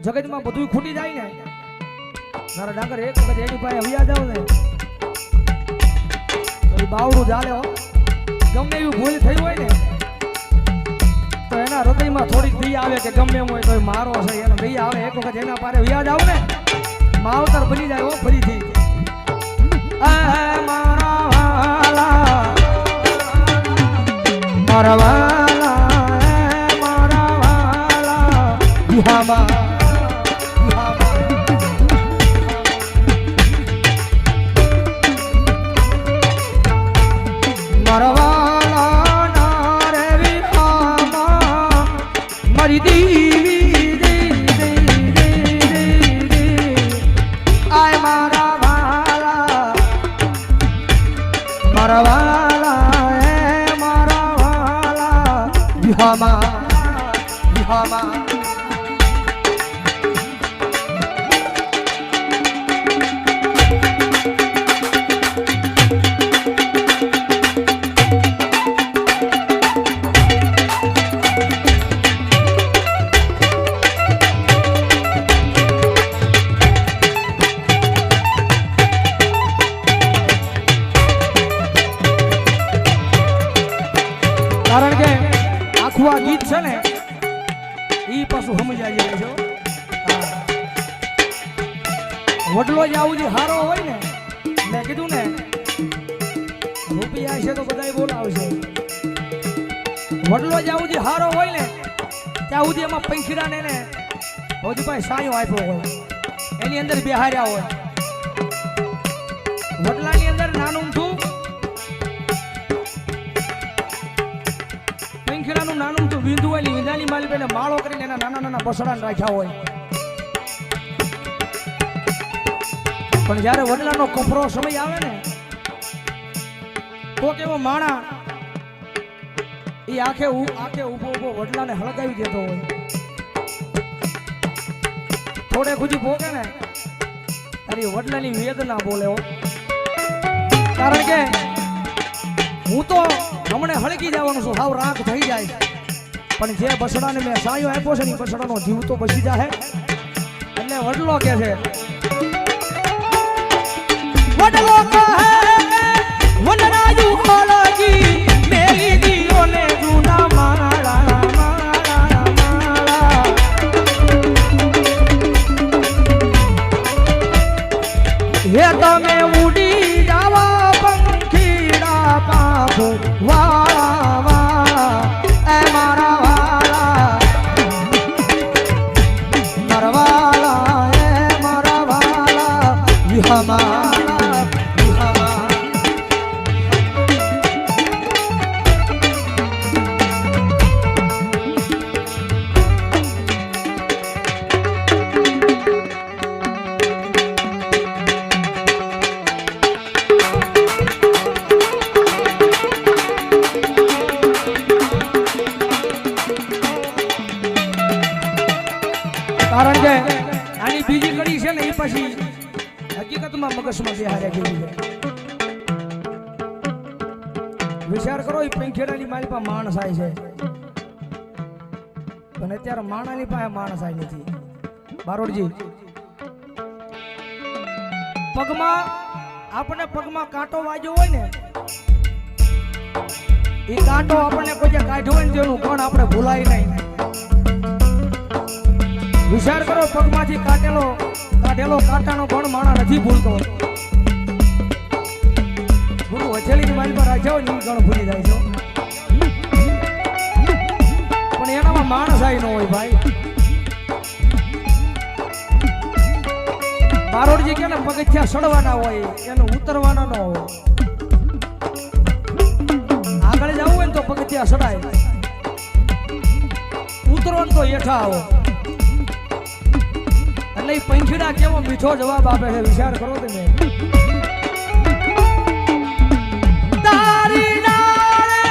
જગતમાં બધું ખૂટી જાય ને મારા ડાંગર એક વખત એની પાસે વ્યા જાવ ને તો બાવડું ચાલે હો. ગમે એવી ભૂલ થઈ હોય ને તો એના હૃદયમાં થોડીક દયા આવે કે ગમે એમ હોય તો મારો છે એનો દયા આવે. એક વખત એના પાસે વ્યા જાવ ને માવતર બની જાય હો ફરીથી. મારા વાલા મારા વાલા બિહામાં મરવાલા ના રે વિહામાં મારી દીવી આય મારા વાલા મારા વાલા એ મારા વાલા વિહામાં વિહામાં કારણ કે આખું આ ગીત છે ને ઈ પાછું સમજાઈ જાય છે. વડલો જ આવું જે હારો હોય ને મેં કીધું ને રૂપિયા છે તો બધા બોલાવશે. વડલો જ આવું જે હારો હોય ને ત્યાં સુધી એમાં પંખીડા ને ભોજભાઈ સાયો આપ્યો હોય એની અંદર બેહાર્યા હોય. વડલાની અંદર નાનું ઊંધું નાનું તો વિંધુ હોય વિંધાની માલ પેલે માળો કરીને એના નાના નાના બસડાને રાખ્યા હોય. પણ જ્યારે વડલાનો કફરો સમય આવે ને તો કેવો માણા એ આખે ઊભો વડલાને હળગાવી દેતો હોય. થોડે ખુજી ભોગે ને તારી વડલાની વેદના બોલે હો. કારણ કે હું તો હમણે હળગી જવાનું છું હાવ રાખ થઈ જાય પણ જે બસડાને મેં સાયો આપ્યો છે ને બસડાનો જીવ તો બચી જાય. એટલે વડલો કે છે વડલો કહે વનરાજુ ખોલગી મેરી દીઓને જૂના માળા માળા માળા હે તમે ઉડી જાવા પંખીડા પાખો વાળા વાળા એ મારા વાળા મારા વાળા એ મારા વાળા વિહામાં કારણ કે આની બીજી કડી છે ને એ પછી હકીકતમાં મગજમાં બેહાર્યા જેવી છે. વિચાર કરો એ પંખેડાની મારી પાસે માણસ આવે છે પણ અત્યારે માણાની પાસે માણસ આવી નથી. બારોડજી પગમાં આપણે પગમાં કાંટો વાગ્યો હોય ને એ કાંટો આપણને કોઈ કાઢ્યો હોય ને તેનું કોણ આપણે ભૂલાય નહીં. વિચાર કરો પગમાંથી કાઢેલો કાંટાનો પણ માણા નથી ભૂલતો. ગુરુ હથેળીની મારી પર રાખ્યા હોય ને ગણ ભૂલી જાય છે પણ એનામાં માણસ આવી ન હોય ભાઈ. બારોડજી કે ને પગથિયા સડવાના હોય એને ઉતરવાના ન હોય. આગળ જવું હોય ને તો પગથિયા સડાય ઉતરો ને તો હેઠા આવો. એટલે પંખીડા કેવો મીઠો જવાબ આપે છે વિચાર કરો તમે. તારી ડાળે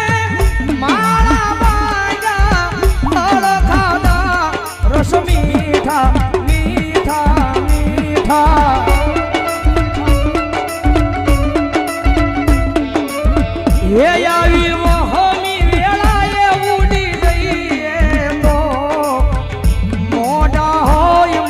માળા બાંધ્યા ફળ ખાધા રસ મીઠા મીઠા મીઠા એ આવી મોહની વેળાએ ઉડી જઈએ તો મોઢા હોય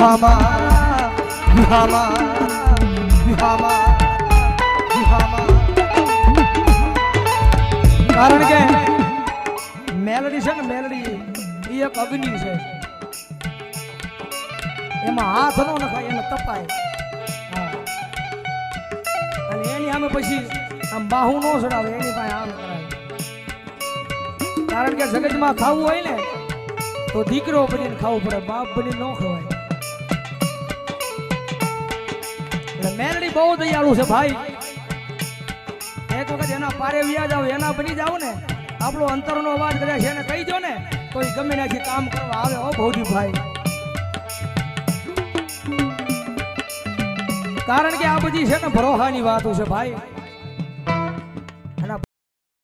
વિહામાં વિહામાં વિહામાં વિહામાં કારણ કે મેલડી છે ને મેલડી એ એક અગ્નિ છે એમાં હાથ ન નખાય એને તપાય હા અને એની સામે પછી આમ બાહુ ન ચડાવે એની પાસે આમ કરાય કારણ કે જગતમાં ખાવું હોય ને તો દીકરો બનીને ખાવું પડે બાપ બનીને ન ખવાય એટલે મેલડી બહુ દયાળુ છે ભાઈ એક વખત એના પારે વ્યા જાવ એના બની જાવ ને આપણો અંતરનો અવાજ કદાચ એને કહી દો ને તો એ ગમે ત્યાંથી કામ કરવા આવે હો ભૌજી ભાઈ કારણ કે આ બધી છે ને ભરોસાની વાતો છે ભાઈ